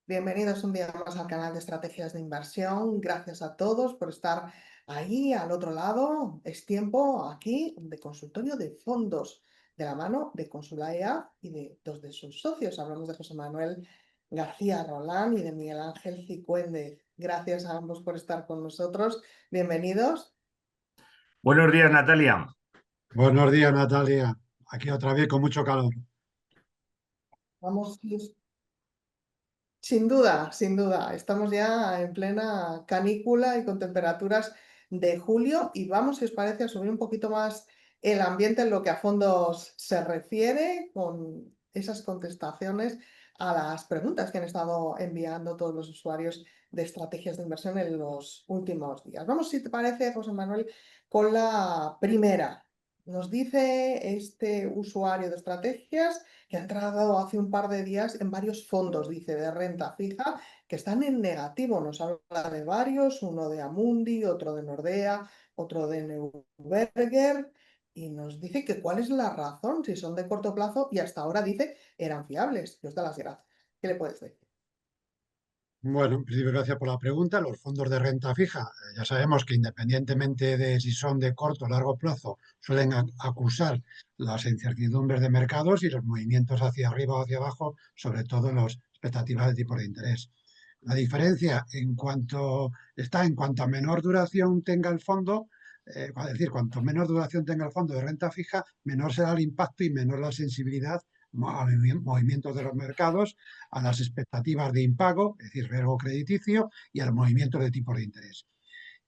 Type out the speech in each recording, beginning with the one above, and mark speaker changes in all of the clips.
Speaker 1: Bienvenidos un día más al canal de Estrategias de Inversión. Gracias a todos por estar ahí al otro lado. Es tiempo aquí de consultorio de fondos, de la mano de Consulaea y de dos de sus socios. Hablamos de José Manuel García Rolán y de Miguel Ángel Cicuéndez. Gracias a ambos por estar con nosotros. Bienvenidos.
Speaker 2: Buenos días, Natalia.
Speaker 3: Buenos días, Natalia. Aquí otra vez con mucho calor.
Speaker 1: Vamos, sin duda, sin duda. Estamos ya en plena canícula y con temperaturas de julio y vamos, si os parece, a subir un poquito más el ambiente en lo que a fondos se refiere con esas contestaciones a las preguntas que han estado enviando todos los usuarios de estrategias de inversión en los últimos días. Vamos, si te parece, José Manuel, con la primera. Nos dice este usuario de estrategias que ha entrado hace un par de días en varios fondos, dice, de renta fija, que están en negativo. Nos habla de varios, uno de Amundi, otro de Nordea, otro de Neuberger, y nos dice que cuál es la razón, si son de corto plazo, y hasta ahora dice eran fiables. Dios da las gracias. ¿Qué le puedes decir?
Speaker 3: Bueno, en principio, gracias por la pregunta. Los fondos de renta fija, ya sabemos que independientemente de si son de corto o largo plazo, suelen acusar las incertidumbres de mercados y los movimientos hacia arriba o hacia abajo, sobre todo en las expectativas de tipo de interés. La diferencia en cuanto a menor duración tenga el fondo, es decir, cuanto menor duración tenga el fondo de renta fija, menor será el impacto y menor la sensibilidad a movimientos de los mercados, a las expectativas de impago, es decir, riesgo crediticio, y a los movimientos de tipos de interés.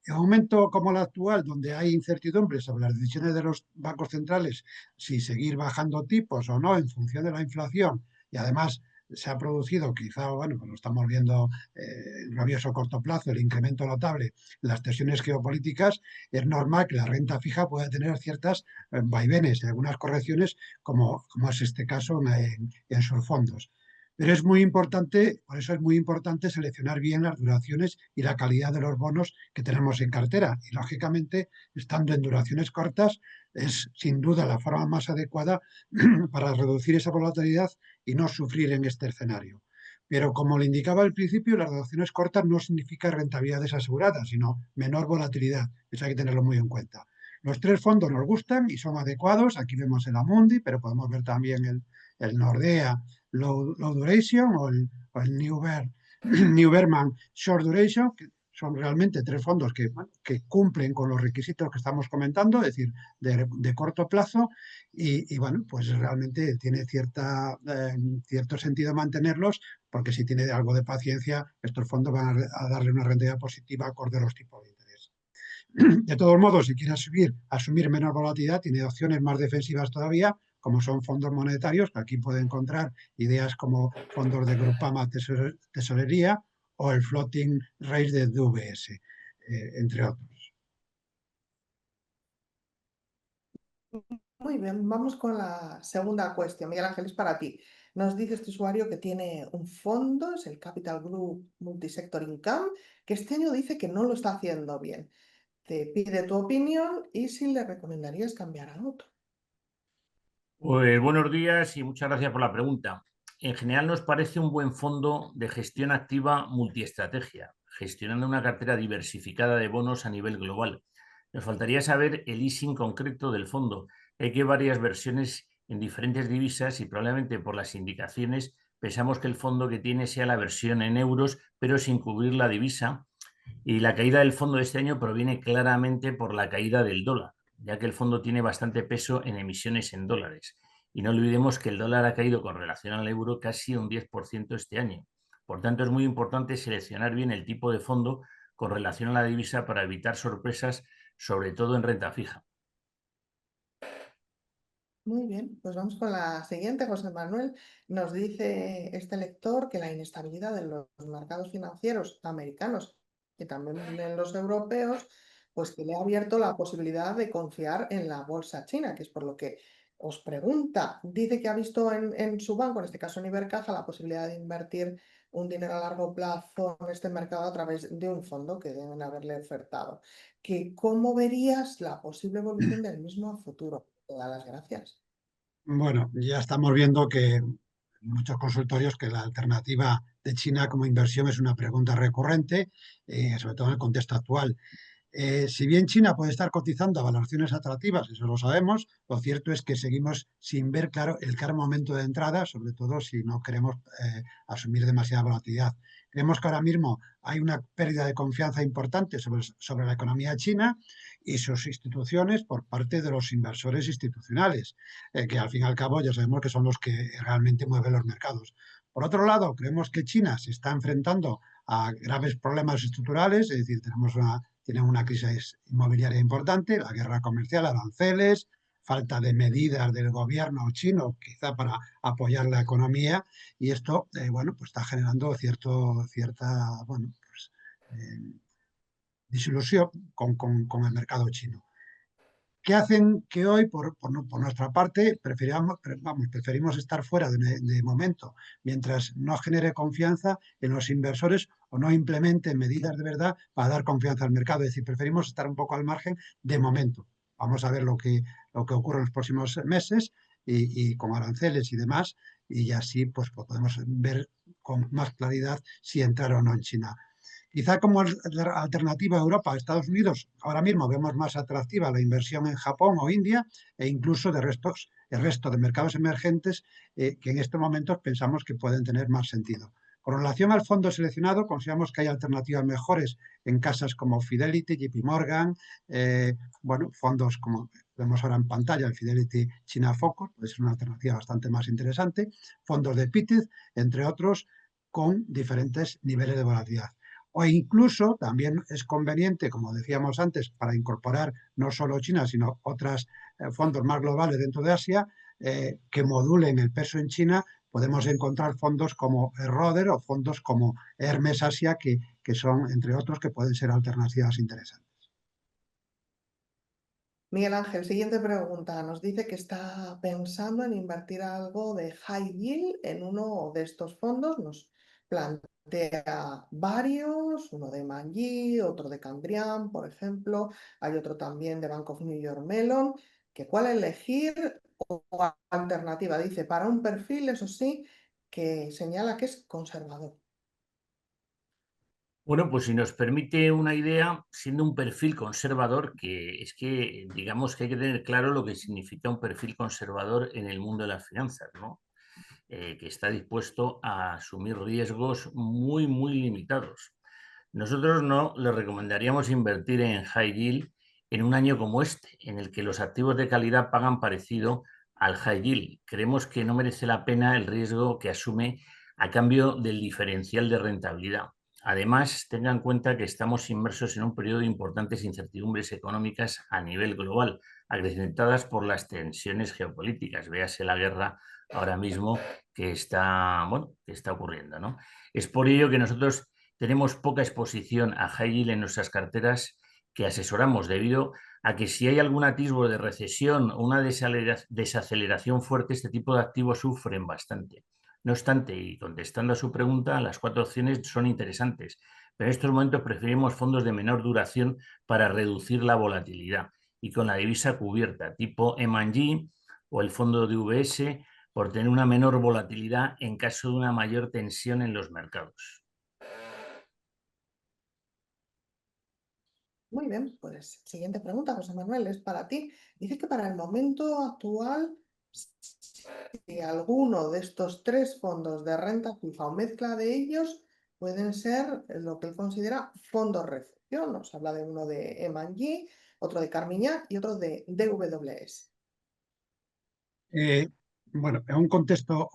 Speaker 3: En un momento como el actual, donde hay incertidumbre sobre las decisiones de los bancos centrales, si seguir bajando tipos o no en función de la inflación, y además se ha producido, quizá, bueno, pues lo estamos viendo en rabioso corto plazo, el incremento notable en las tensiones geopolíticas, es normal que la renta fija pueda tener ciertas vaivenes, algunas correcciones, como es este caso en sus fondos. Pero es muy importante, por eso es muy importante seleccionar bien las duraciones y la calidad de los bonos que tenemos en cartera. Y lógicamente, estando en duraciones cortas, es sin duda la forma más adecuada para reducir esa volatilidad y no sufrir en este escenario. Pero como le indicaba al principio, las duraciones cortas no significa rentabilidades aseguradas, sino menor volatilidad. Eso hay que tenerlo muy en cuenta. Los tres fondos nos gustan y son adecuados. Aquí vemos el Amundi, pero podemos ver también el Nordea Low Duration o el Newberman Short Duration, que son realmente tres fondos que cumplen con los requisitos que estamos comentando, es decir, de corto plazo, y bueno, pues realmente tiene cierto sentido mantenerlos, porque si tiene algo de paciencia, estos fondos van a darle una rentabilidad positiva acorde a los tipos de interés. De todos modos, si quiere asumir menos volatilidad, tiene opciones más defensivas todavía, como son fondos monetarios, que aquí puede encontrar ideas como fondos de Grupama Tesorería o el Floating Rate de DVS, entre otros.
Speaker 1: Muy bien, vamos con la segunda cuestión. Miguel Ángel, es para ti. Nos dice este usuario que tiene un fondo, es el Capital Group Multisector Income, que este año dice que no lo está haciendo bien. Te pide tu opinión y si le recomendarías cambiar a otro.
Speaker 2: Pues buenos días y muchas gracias por la pregunta. En general nos parece un buen fondo de gestión activa multiestrategia, gestionando una cartera diversificada de bonos a nivel global. Nos faltaría saber el easing concreto del fondo. Hay que varias versiones en diferentes divisas y probablemente por las indicaciones pensamos que el fondo que tiene sea la versión en euros, pero sin cubrir la divisa. Y la caída del fondo de este año proviene claramente por la caída del dólar, ya que el fondo tiene bastante peso en emisiones en dólares. Y no olvidemos que el dólar ha caído con relación al euro casi un 10% este año. Por tanto, es muy importante seleccionar bien el tipo de fondo con relación a la divisa para evitar sorpresas, sobre todo en renta fija.
Speaker 1: Muy bien, pues vamos con la siguiente. José Manuel nos dice este lector que la inestabilidad de los mercados financieros americanos y también en los europeos, pues que le ha abierto la posibilidad de confiar en la bolsa china, que es por lo que os pregunta. Dice que ha visto en su banco, en este caso en Ibercaja, la posibilidad de invertir un dinero a largo plazo en este mercado a través de un fondo que deben haberle ofertado. ¿Cómo verías la posible evolución del mismo a futuro? Todas las gracias.
Speaker 3: Bueno, ya estamos viendo que en muchos consultorios que la alternativa de China como inversión es una pregunta recurrente, sobre todo en el contexto actual. Si bien China puede estar cotizando a valoraciones atractivas, eso lo sabemos, lo cierto es que seguimos sin ver claro el claro momento de entrada, sobre todo si no queremos asumir demasiada volatilidad. Creemos que ahora mismo hay una pérdida de confianza importante sobre la economía china y sus instituciones por parte de los inversores institucionales, que al fin y al cabo ya sabemos que son los que realmente mueven los mercados. Por otro lado, creemos que China se está enfrentando a graves problemas estructurales, es decir, tienen una crisis inmobiliaria importante, la guerra comercial, aranceles, falta de medidas del gobierno chino, quizá para apoyar la economía, y esto, bueno, pues está generando cierta, bueno, pues, disilusión con el mercado chino. ¿Qué hacen que hoy, por nuestra parte, preferimos estar fuera de momento, mientras no genere confianza en los inversores o no implementen medidas de verdad para dar confianza al mercado? Es decir, preferimos estar un poco al margen de momento. Vamos a ver lo que ocurre en los próximos meses y con aranceles y demás, y así pues podemos ver con más claridad si entrar o no en China. Quizá como alternativa a Europa, a Estados Unidos, ahora mismo vemos más atractiva la inversión en Japón o India e incluso el resto de mercados emergentes que en estos momentos pensamos que pueden tener más sentido. Con relación al fondo seleccionado, consideramos que hay alternativas mejores en casas como Fidelity, JP Morgan, bueno, fondos como vemos ahora en pantalla, el Fidelity China Focus, puede ser una alternativa bastante más interesante, fondos de PITIZ, entre otros, con diferentes niveles de volatilidad. O incluso también es conveniente, como decíamos antes, para incorporar no solo China, sino otros fondos más globales dentro de Asia, que modulen el peso en China. Podemos encontrar fondos como Roder o fondos como Hermes Asia, que son, entre otros, que pueden ser alternativas interesantes.
Speaker 1: Miguel Ángel, siguiente pregunta. Nos dice que está pensando en invertir algo de high yield en uno de estos fondos. Nos plantea varios, uno de Manji, otro de Cambrian, por ejemplo. Hay otro también de Bank of New York Mellon. ¿Cuál elegir o alternativa? Dice, para un perfil, eso sí, que señala que es conservador.
Speaker 2: Bueno, pues si nos permite una idea, siendo un perfil conservador, que es que digamos que hay que tener claro lo que significa un perfil conservador en el mundo de las finanzas, ¿no? Que está dispuesto a asumir riesgos muy, muy limitados. Nosotros no le recomendaríamos invertir en high yield en un año como este, en el que los activos de calidad pagan parecido al high yield. Creemos que no merece la pena el riesgo que asume a cambio del diferencial de rentabilidad. Además, tenga en cuenta que estamos inmersos en un periodo de importantes incertidumbres económicas a nivel global, acrecentadas por las tensiones geopolíticas. Véase la guerra ahora mismo que está, bueno, que está ocurriendo, ¿no? Es por ello que nosotros tenemos poca exposición a high yield en nuestras carteras que asesoramos, debido a que si hay algún atisbo de recesión o una desaceleración fuerte, este tipo de activos sufren bastante. No obstante, y contestando a su pregunta, las 4 opciones son interesantes, pero en estos momentos preferimos fondos de menor duración para reducir la volatilidad y con la divisa cubierta, tipo M&G o el fondo de UBS, por tener una menor volatilidad en caso de una mayor tensión en los mercados.
Speaker 1: Muy bien, pues siguiente pregunta, José Manuel, es para ti. Dice que para el momento actual, si alguno de estos 3 fondos de renta fija o mezcla de ellos pueden ser lo que él considera fondos refugio. Nos habla de uno de M&G, otro de Carmignac y otro de DWS.
Speaker 3: Bueno, en un contexto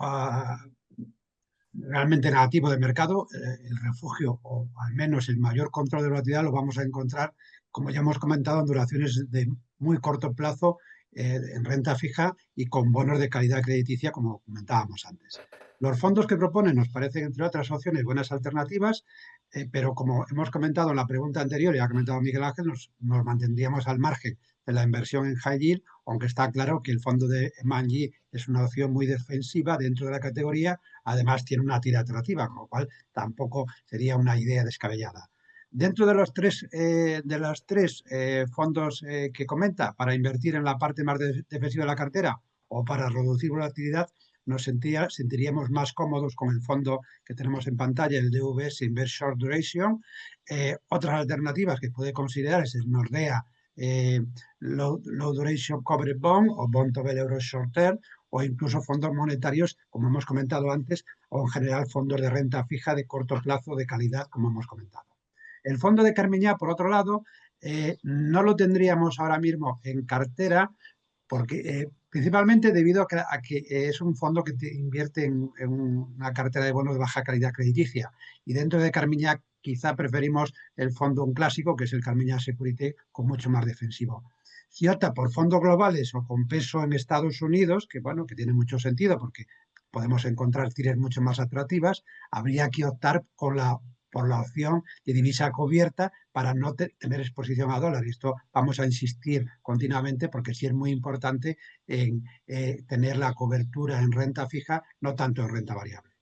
Speaker 3: realmente negativo de mercado, el refugio o al menos el mayor control de volatilidad lo vamos a encontrar, como ya hemos comentado, en duraciones de muy corto plazo, en renta fija y con bonos de calidad crediticia, como comentábamos antes. Los fondos que proponen nos parecen, entre otras opciones, buenas alternativas, pero como hemos comentado en la pregunta anterior y ha comentado Miguel Ángel, nos mantendríamos al margen de la inversión en high yield, aunque está claro que el fondo de Manji es una opción muy defensiva dentro de la categoría. Además tiene una tira atractiva, con lo cual tampoco sería una idea descabellada. Dentro de los tres fondos que comenta, para invertir en la parte más defensiva de la cartera o para reducir volatilidad, sentiríamos más cómodos con el fondo que tenemos en pantalla, el DVS Invest Short Duration. Otras alternativas que puede considerar es el Nordea Low Duration Covered Bond o Bond Tobel Euro Short Term, o incluso fondos monetarios, como hemos comentado antes, o en general fondos de renta fija de corto plazo de calidad, como hemos comentado. El fondo de Carmiñá, por otro lado, no lo tendríamos ahora mismo en cartera, porque principalmente debido a que es un fondo que invierte en una cartera de bonos de baja calidad crediticia. Y dentro de Carmiñá quizá preferimos el fondo un clásico, que es el Carmiñá Security, con mucho más defensivo. Si opta por fondos globales o con peso en Estados Unidos, que bueno, que tiene mucho sentido porque podemos encontrar tires mucho más atractivas, habría que optar por la opción de divisa cubierta para no tener exposición a dólar. Y esto vamos a insistir continuamente porque sí es muy importante en tener la cobertura en renta fija, no tanto en renta variable.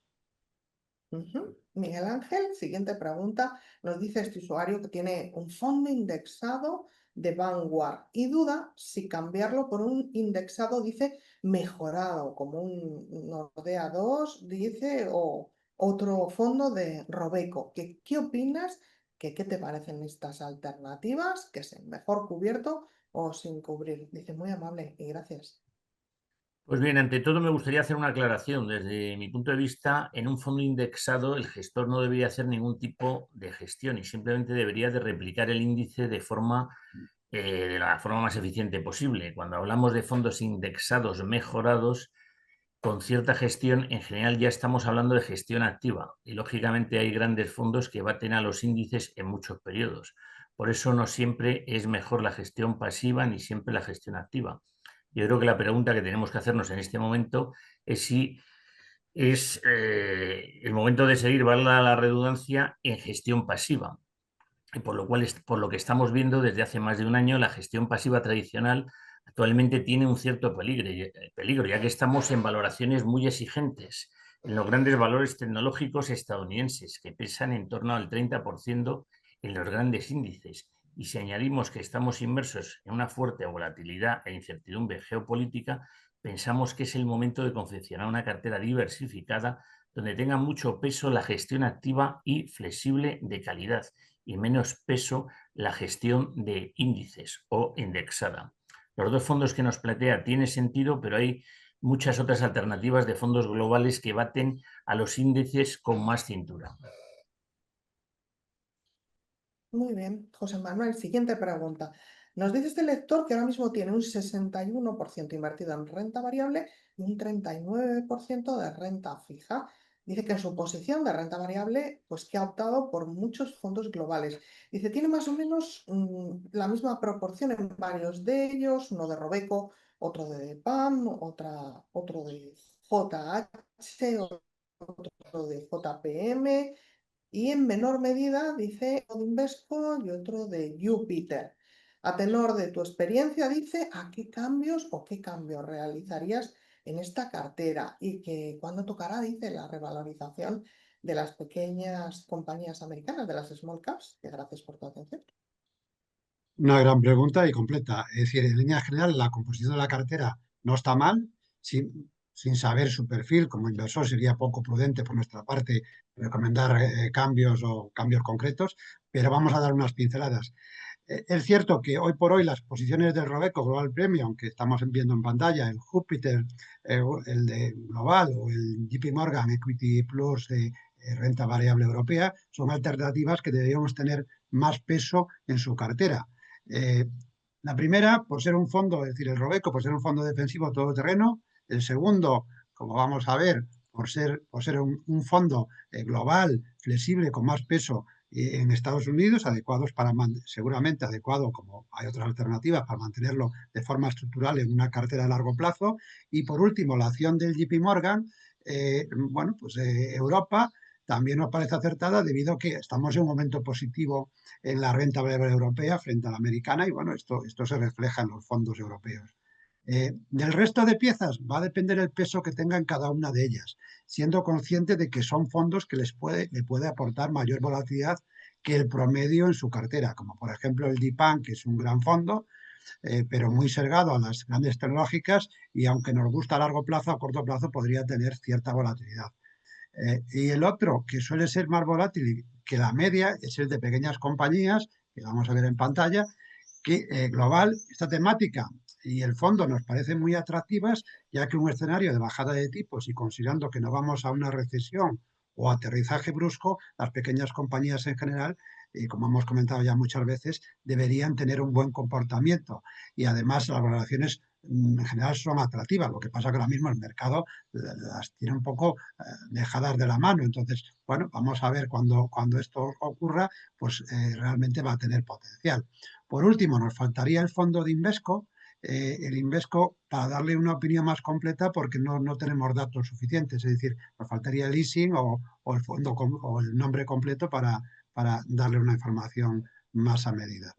Speaker 1: Miguel Ángel, siguiente pregunta. Nos dice este usuario que tiene un fondo indexado de Vanguard y duda si cambiarlo por un indexado, dice, mejorado, como un Nordea 2, dice, o otro fondo de Robeco. ¿Qué opinas? ¿Qué te parecen estas alternativas? ¿Que es mejor cubierto o sin cubrir? Dice, muy amable y gracias.
Speaker 2: Pues bien, ante todo me gustaría hacer una aclaración. Desde mi punto de vista, en un fondo indexado el gestor no debería hacer ningún tipo de gestión y simplemente debería de replicar el índice de la forma más eficiente posible. Cuando hablamos de fondos indexados mejorados, con cierta gestión, en general ya estamos hablando de gestión activa y lógicamente hay grandes fondos que baten a los índices en muchos periodos. Por eso no siempre es mejor la gestión pasiva ni siempre la gestión activa. Yo creo que la pregunta que tenemos que hacernos en este momento es si es el momento de seguir, valga la redundancia, en gestión pasiva. Y por lo que estamos viendo desde hace más de un año, la gestión pasiva tradicional actualmente tiene un cierto peligro, ya que estamos en valoraciones muy exigentes en los grandes valores tecnológicos estadounidenses, que pesan en torno al 30% en los grandes índices. Y si añadimos que estamos inmersos en una fuerte volatilidad e incertidumbre geopolítica, pensamos que es el momento de confeccionar una cartera diversificada donde tenga mucho peso la gestión activa y flexible de calidad y menos peso la gestión de índices o indexada. Los dos fondos que nos plantea tiene sentido, pero hay muchas otras alternativas de fondos globales que baten a los índices con más cintura.
Speaker 1: Muy bien, José Manuel, siguiente pregunta. Nos dice este lector que ahora mismo tiene un 61% invertido en renta variable y un 39% de renta fija. Dice que en su posición de renta variable, pues que ha optado por muchos fondos globales. Dice, tiene más o menos la misma proporción en varios de ellos, uno de Robeco, otro de PAM, otro de JH, otro de JPM y en menor medida, dice, uno de Invesco y otro de Jupiter. A tenor de tu experiencia, dice, ¿a qué cambios o qué cambios realizarías en esta cartera? Y que cuándo tocará, dice, la revalorización de las pequeñas compañías americanas, de las small caps. Que gracias por tu atención.
Speaker 3: Una gran pregunta y completa. Es decir, en línea general, la composición de la cartera no está mal. Sin saber su perfil como inversor, sería poco prudente por nuestra parte recomendar cambios o cambios concretos, pero vamos a dar unas pinceladas. Es cierto que hoy por hoy las posiciones del Robeco Global Premium, que estamos viendo en pantalla, el Júpiter, el de Global o el JP Morgan Equity Plus de renta variable europea, son alternativas que deberíamos tener más peso en su cartera. La primera, por ser un fondo, es decir, el Robeco, por ser un fondo defensivo todoterreno. El segundo, como vamos a ver, por ser un fondo global, flexible, con más peso en Estados Unidos, adecuados seguramente adecuado, como hay otras alternativas, para mantenerlo de forma estructural en una cartera a largo plazo. Y por último, la acción del JP Morgan, bueno, pues Europa también nos parece acertada debido a que estamos en un momento positivo en la renta variable europea frente a la americana y bueno, esto se refleja en los fondos europeos. Del resto de piezas va a depender el peso que tengan cada una de ellas, siendo consciente de que son fondos que le puede aportar mayor volatilidad que el promedio en su cartera, como por ejemplo el DIPAM, que es un gran fondo, pero muy sesgado a las grandes tecnológicas y aunque nos gusta a largo plazo, a corto plazo podría tener cierta volatilidad. Y el otro, que suele ser más volátil que la media, es el de pequeñas compañías, que vamos a ver en pantalla, que global, esta temática y el fondo nos parecen muy atractivas, ya que un escenario de bajada de tipos y considerando que no vamos a una recesión o aterrizaje brusco, las pequeñas compañías en general, como hemos comentado ya muchas veces, deberían tener un buen comportamiento. Y además las valoraciones en general son atractivas. Lo que pasa que ahora mismo el mercado las tiene un poco dejadas de la mano. Entonces, bueno, vamos a ver cuando esto ocurra, pues realmente va a tener potencial. Por último, nos faltaría el fondo de Invesco. El Invesco, para darle una opinión más completa, porque no tenemos datos suficientes, es decir, nos faltaría el leasing o el fondo o el nombre completo para darle una información más a medida.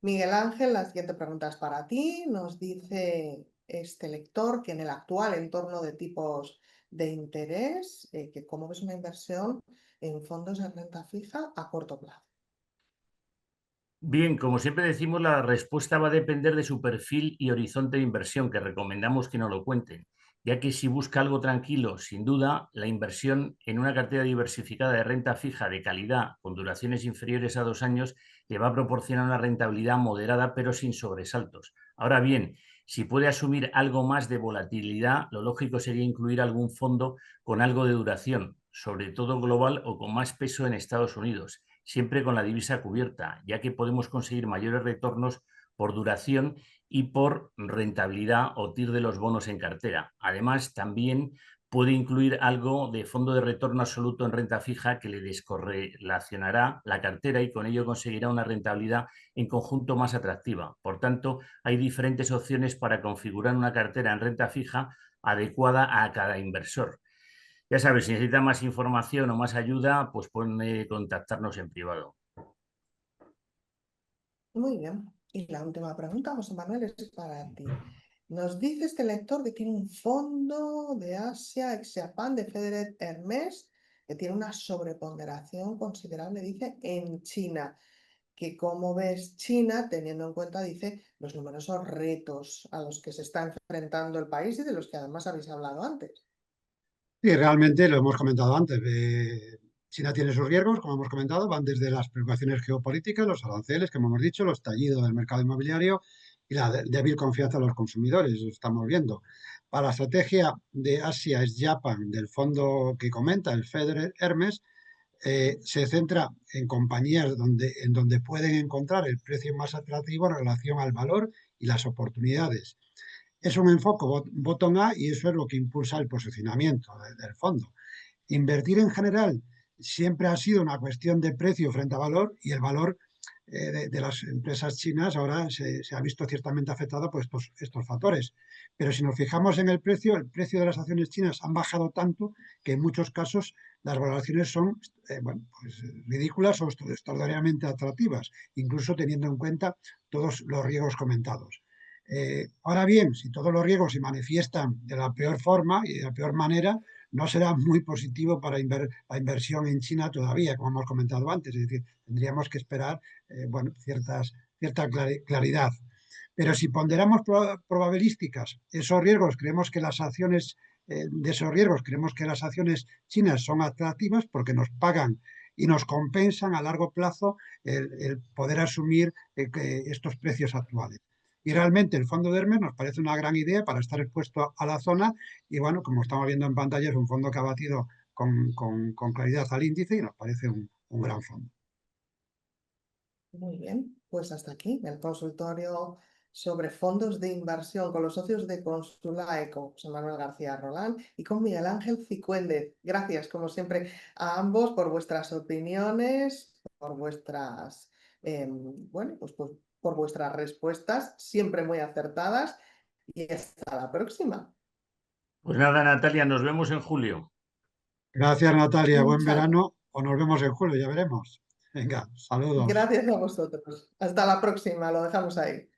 Speaker 1: Miguel Ángel, la siguiente pregunta es para ti. Nos dice este lector que en el actual entorno de tipos de interés, que cómo ves una inversión en fondos de renta fija a corto plazo.
Speaker 2: Bien, como siempre decimos, la respuesta va a depender de su perfil y horizonte de inversión, que recomendamos que no lo cuenten, ya que si busca algo tranquilo, sin duda, la inversión en una cartera diversificada de renta fija de calidad con duraciones inferiores a 2 años le va a proporcionar una rentabilidad moderada pero sin sobresaltos. Ahora bien, si puede asumir algo más de volatilidad, lo lógico sería incluir algún fondo con algo de duración, sobre todo global o con más peso en Estados Unidos, siempre con la divisa cubierta, ya que podemos conseguir mayores retornos por duración y por rentabilidad o TIR de los bonos en cartera. Además, también puede incluir algo de fondo de retorno absoluto en renta fija que le descorrelacionará la cartera y con ello conseguirá una rentabilidad en conjunto más atractiva. Por tanto, hay diferentes opciones para configurar una cartera en renta fija adecuada a cada inversor. Ya sabes, si necesita más información o más ayuda, pues pueden contactarnos en privado.
Speaker 1: Muy bien. Y la última pregunta, José Manuel, es para ti. Nos dice este lector que tiene un fondo de Asia ex-Japan de Federated Hermes que tiene una sobreponderación considerable, dice, en China. Que cómo ves China teniendo en cuenta, dice, los numerosos retos a los que se está enfrentando el país y de los que además habéis hablado antes.
Speaker 3: Y realmente lo hemos comentado antes. China tiene sus riesgos, como hemos comentado, van desde las preocupaciones geopolíticas, los aranceles, como hemos dicho, los estallidos del mercado inmobiliario y la débil confianza de los consumidores, lo estamos viendo. Para la estrategia de Asia es Japan, del fondo que comenta, el Federer Hermes, se centra en compañías en donde pueden encontrar el precio más atractivo en relación al valor y las oportunidades. Es un enfoque bottom-up y eso es lo que impulsa el posicionamiento del fondo. Invertir en general siempre ha sido una cuestión de precio frente a valor y el valor de las empresas chinas ahora se ha visto ciertamente afectado por estos factores. Pero si nos fijamos en el precio de las acciones chinas han bajado tanto que en muchos casos las valoraciones son pues, ridículas o extraordinariamente atractivas, incluso teniendo en cuenta todos los riesgos comentados. Ahora bien, si todos los riesgos se manifiestan de la peor forma y de la peor manera, no será muy positivo para la inversión en China todavía, como hemos comentado antes. Es decir, tendríamos que esperar cierta claridad. Pero si ponderamos probabilísticas esos riesgos, creemos que las acciones de esos riesgos, creemos que las acciones chinas son atractivas porque nos pagan y nos compensan a largo plazo el poder asumir estos precios actuales. Y realmente el fondo de Hermes nos parece una gran idea para estar expuesto a la zona y bueno, como estamos viendo en pantalla, es un fondo que ha batido con claridad al índice y nos parece un gran fondo.
Speaker 1: Muy bien, pues hasta aquí el consultorio sobre fondos de inversión con los socios de Constulae, con José Manuel García Rolán y con Miguel Ángel Cicuéndez. Gracias, como siempre, a ambos por vuestras opiniones, por vuestras, bueno, pues por vuestras respuestas, siempre muy acertadas. Y hasta la próxima.
Speaker 2: Pues nada, Natalia, nos vemos en julio.
Speaker 3: Gracias, Natalia. Buen
Speaker 1: Muchas
Speaker 3: verano o nos vemos en julio, ya veremos. Venga, saludos.
Speaker 1: gracias a vosotros. Hasta la próxima, lo dejamos ahí.